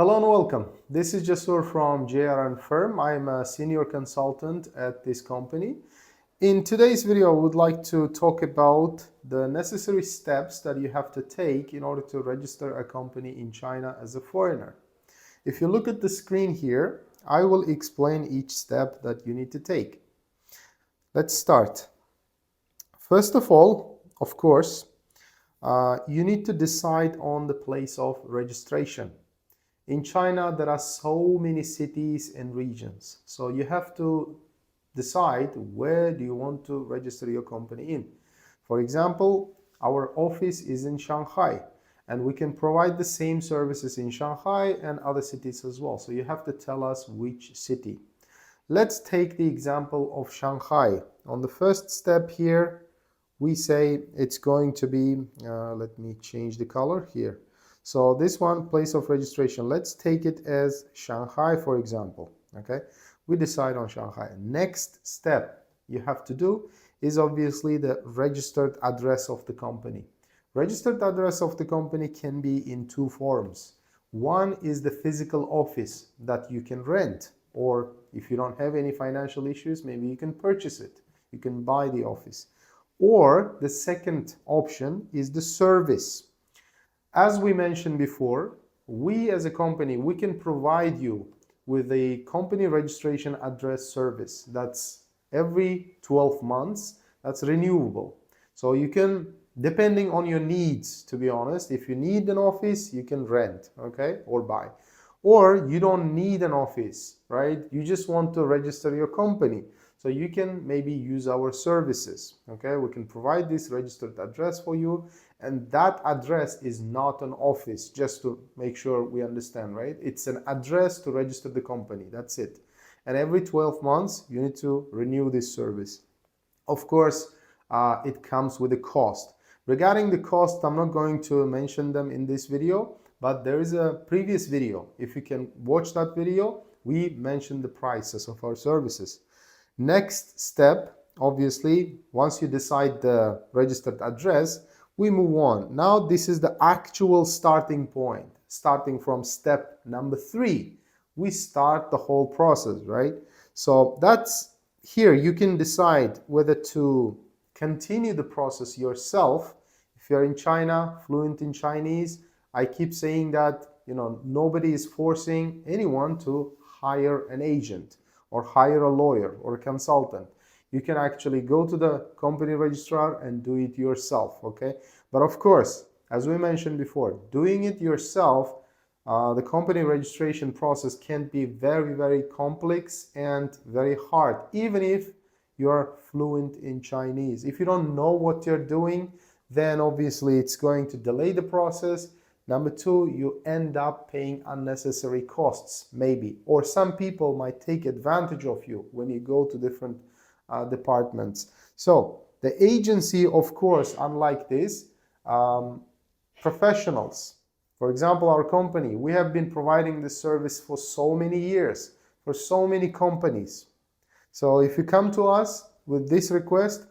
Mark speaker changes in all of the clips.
Speaker 1: Hello and welcome. This is Jasur from JRN Firm. I'm a senior consultant at this company. In today's video, I would like to talk about the necessary steps that you have to take in order to register a company in China as a foreigner. If you look at the screen here, I will explain each step that you need to take. Let's start. First of all, of course, you need to decide on the place of registration. In China, there are so many cities and regions. So you have to decide where do you want to register your company in. For example, our office is in Shanghai, and we can provide the same services in Shanghai and other cities as well. So you have to tell us which city. Let's take the example of Shanghai. On the first step here, we say it's going to be, let me change the color here. So this one, place of registration, let's take it as Shanghai, for example, okay? We decide on Shanghai. Next step you have to do is obviously the registered address of the company. Registered address of the company can be in two forms. One is the physical office that you can rent, or if you don't have any financial issues, maybe you can purchase it. You can buy the office. Or the second option is the service. As we mentioned before, we as a company, we can provide you with a company registration address service that's every 12 months, that's renewable. So you can, depending on your needs, to be honest, if you need an office, you can rent, okay, or buy. Or you don't need an office, right? You just want to register your company. So you can maybe use our services, okay? We can provide this registered address for you, and that address is not an office, just to make sure we understand, right? It's an address to register the company, that's it. And every 12 months, you need to renew this service. Of course, it comes with a cost. Regarding the cost, I'm not going to mention them in this video, but there is a previous video. If you can watch that video, we mentioned the prices of our services. Next step, obviously, once you decide the registered address, we move on. Now this is the actual starting point. Starting from step number 3, we start the whole process, right? So that's here you can decide whether to continue the process yourself. If you're in China, fluent in Chinese, I keep saying that, nobody is forcing anyone to hire an agent or hire a lawyer or a consultant. You can actually go to the company registrar and do it yourself, okay? But of course, as we mentioned before, doing it yourself, the company registration process can be very, very complex and very hard, even if you're fluent in Chinese. If you don't know what you're doing, then obviously it's going to delay the process. Number 2, you end up paying unnecessary costs, maybe. Or some people might take advantage of you when you go to different departments. So the agency, of course, unlike this, professionals. For example, our company, we have been providing this service for so many years, for so many companies. So if you come to us with this request,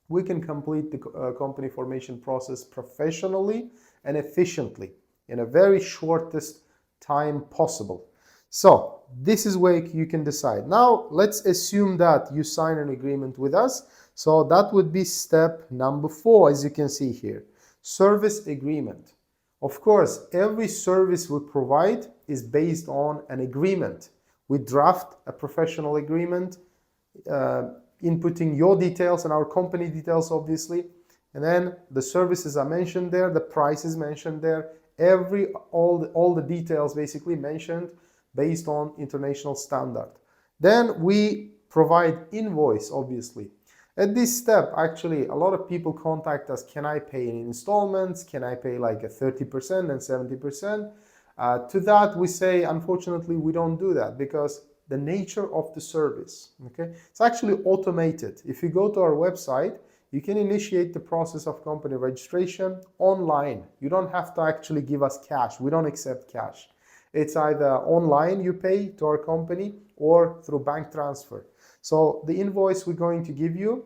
Speaker 1: we can complete the company formation process professionally and efficiently in a very shortest time possible. So this is where you can decide. Now let's assume that you sign an agreement with us. So that would be step number 4, as you can see here, service agreement. Of course, every service we provide is based on an agreement. We draft a professional agreement, inputting your details and our company details, obviously. And then the services are mentioned there, the price is mentioned there, all the details basically mentioned based on international standard. Then we provide invoice, obviously. At this step, actually, a lot of people contact us, can I pay in installments? Can I pay like a 30% and 70%? To that we say, unfortunately, we don't do that because the nature of the service, okay? It's actually automated. If you go to our website, you can initiate the process of company registration online. You don't have to actually give us cash. We don't accept cash. It's either online you pay to our company or through bank transfer. So the invoice we're going to give you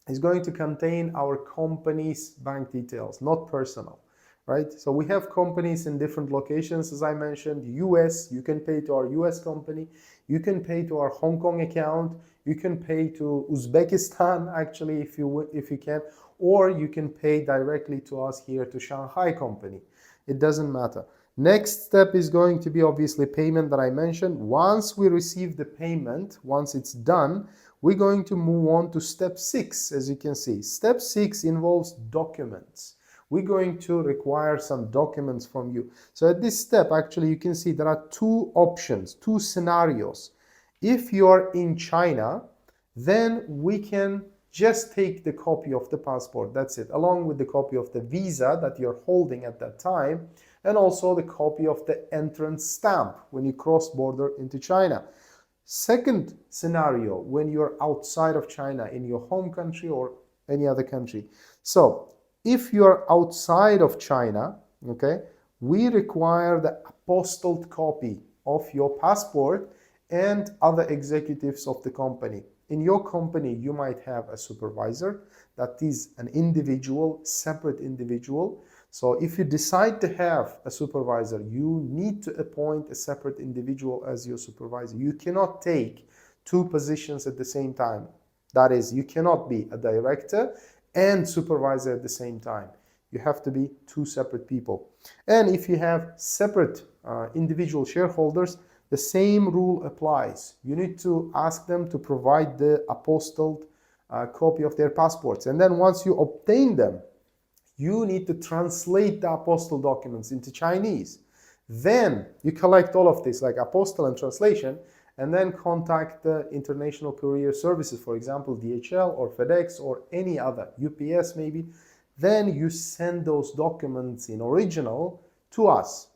Speaker 1: is going to contain our company's bank details, not personal. right? So we have companies in different locations, as I mentioned. US, you can pay to our US company. You can pay to our Hong Kong account. You can pay to Uzbekistan, actually, if you can, or you can pay directly to us here to Shanghai company. It doesn't matter. Next step is going to be obviously payment that I mentioned. Once we receive the payment, once it's done, we're going to move on to step 6, as you can see. Step 6 involves documents. We're going to require some documents from you. So at this step, actually, you can see there are two options, two scenarios. If you're in China, then we can just take the copy of the passport, that's it, along with the copy of the visa that you're holding at that time, and also the copy of the entrance stamp when you cross border into China. Second scenario, when you're outside of China, in your home country or any other country. So if you're outside of China, okay, we require the apostilled copy of your passport and other executives of the company. In your company, you might have a supervisor that is an individual, separate individual. So if you decide to have a supervisor, you need to appoint a separate individual as your supervisor. You cannot take two positions at the same time. That is, you cannot be a director and supervisor at the same time. You have to be two separate people. And if you have separate individual shareholders, the same rule applies. You need to ask them to provide the apostilled copy of their passports. And then once you obtain them, you need to translate the apostille documents into Chinese. Then you collect all of this, like apostille and translation, and then contact the international courier services, for example, DHL or FedEx or any other, UPS maybe. Then you send those documents in original to us.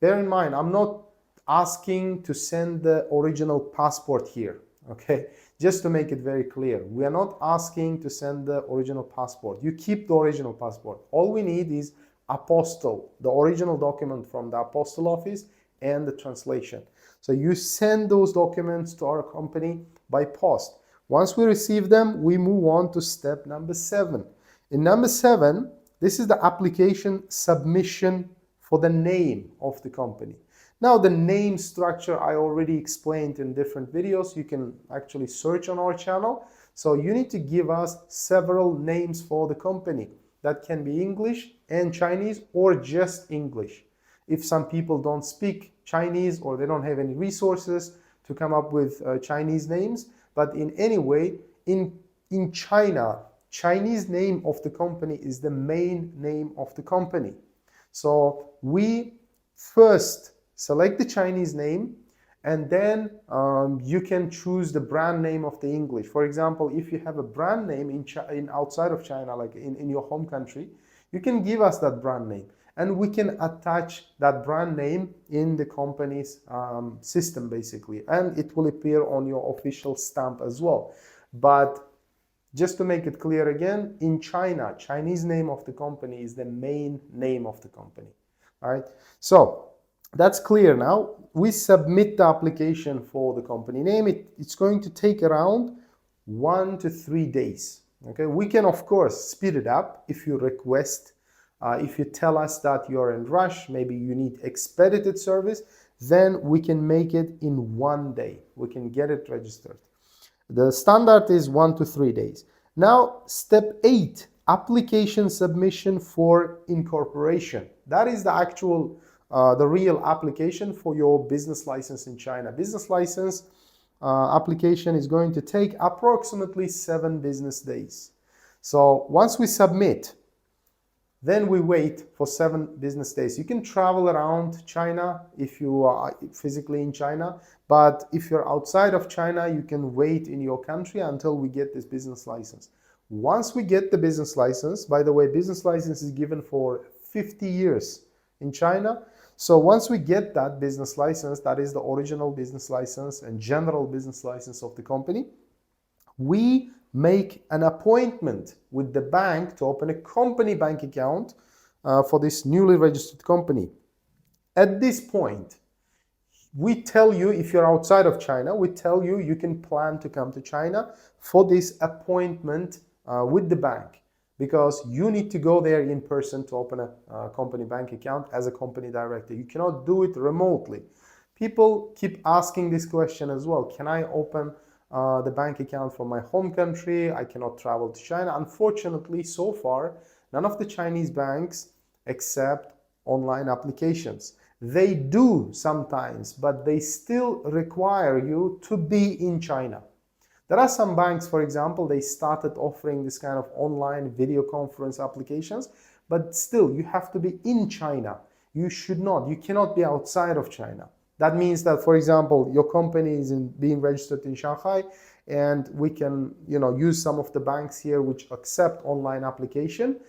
Speaker 1: Bear in mind, I'm not asking to send the original passport here, okay? Just to make it very clear, we are not asking to send the original passport. You keep the original passport. All we need is apostille, the original document from the apostille office, and the translation. So you send those documents to our company by post. Once we receive them, we move on to step number 7. In number 7, this is the application submission for the name of the company. Now, the name structure I already explained in different videos. You can actually search on our channel. So you need to give us several names for the company. That can be English and Chinese or just English. If some people don't speak Chinese or they don't have any resources to come up with Chinese names, but in any way, in China, Chinese name of the company is the main name of the company. So we first select the Chinese name, and then you can choose the brand name of the English. For example, if you have a brand name in outside of China, like in your home country, you can give us that brand name, and we can attach that brand name in the company's system, basically, and it will appear on your official stamp as well. But just to make it clear again, in China, Chinese name of the company is the main name of the company. All right, so that's clear now. We submit the application for the company name. It's going to take around 1 to 3 days. Okay, we can of course speed it up if you request. If you tell us that you're in rush, maybe you need expedited service, then we can make it in 1 day. We can get it registered. The standard is 1 to 3 days. Now, step 8, application submission for incorporation. That is the actual the real application for your business license in China. Business license application is going to take approximately 7 business days. So once we submit, then we wait for 7 business days. You can travel around China if you are physically in China, but if you're outside of China, you can wait in your country until we get this business license. Once we get the business license, by the way, business license is given for 50 years in China. So once we get that business license, that is the original business license and general business license of the company, we make an appointment with the bank to open a company bank account for this newly registered company. At this point, we tell you, if you're outside of China, we tell you you can plan to come to China for this appointment with the bank. because you need to go there in person to open a company bank account as a company director. You cannot do it remotely. People keep asking this question as well. Can I open the bank account from my home country? I cannot travel to China. Unfortunately, so far, none of the Chinese banks accept online applications. They do sometimes, but they still require you to be in China. There are some banks, for example, they started offering this kind of online video conference applications, but still you have to be in China. You cannot be outside of China. That means that, for example, your company is being registered in Shanghai, and we can, use some of the banks here which accept online application.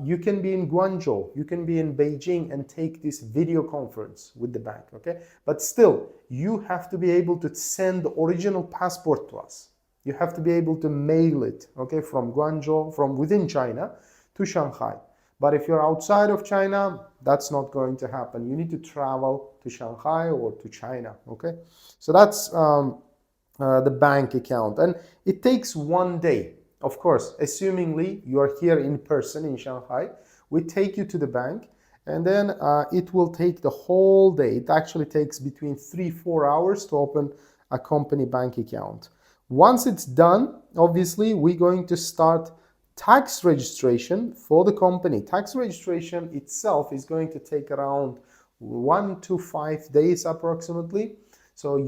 Speaker 1: You can be in Guangzhou, you can be in Beijing and take this video conference with the bank, okay? But still, you have to be able to send the original passport to us. You have to be able to mail it, okay, from Guangzhou, from within China to Shanghai. But if you're outside of China, that's not going to happen. You need to travel to Shanghai or to China, okay? So that's the bank account, and it takes 1 day. Of course, assumingly you are here in person in Shanghai, we take you to the bank, and then it will take the whole day. It actually takes between 3-4 hours to open a company bank account. Once it's done, obviously, we're going to start tax registration for the company. Tax registration itself is going to take around 1 to 5 days approximately. So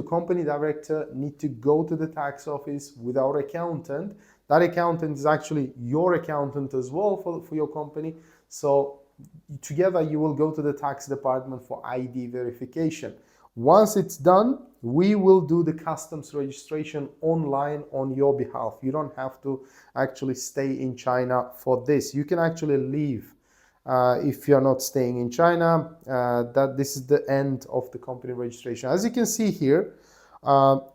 Speaker 1: company director need to go to the tax office with our accountant. That accountant is actually your accountant as well for your company. So together you will go to the tax department for ID verification. Once it's done, we will do the customs registration online on your behalf. You don't have to actually stay in China for this. You can actually leave if you're not staying in China. This is the end of the company registration. As you can see here,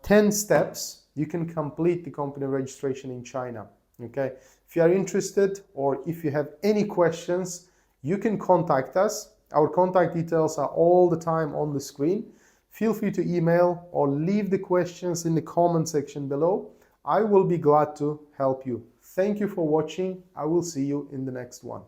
Speaker 1: 10 steps. You can complete the company registration in China. Okay. If you are interested or if you have any questions, you can contact us. Our contact details are all the time on the screen. Feel free to email or leave the questions in the comment section below. I will be glad to help you. Thank you for watching. I will see you in the next one.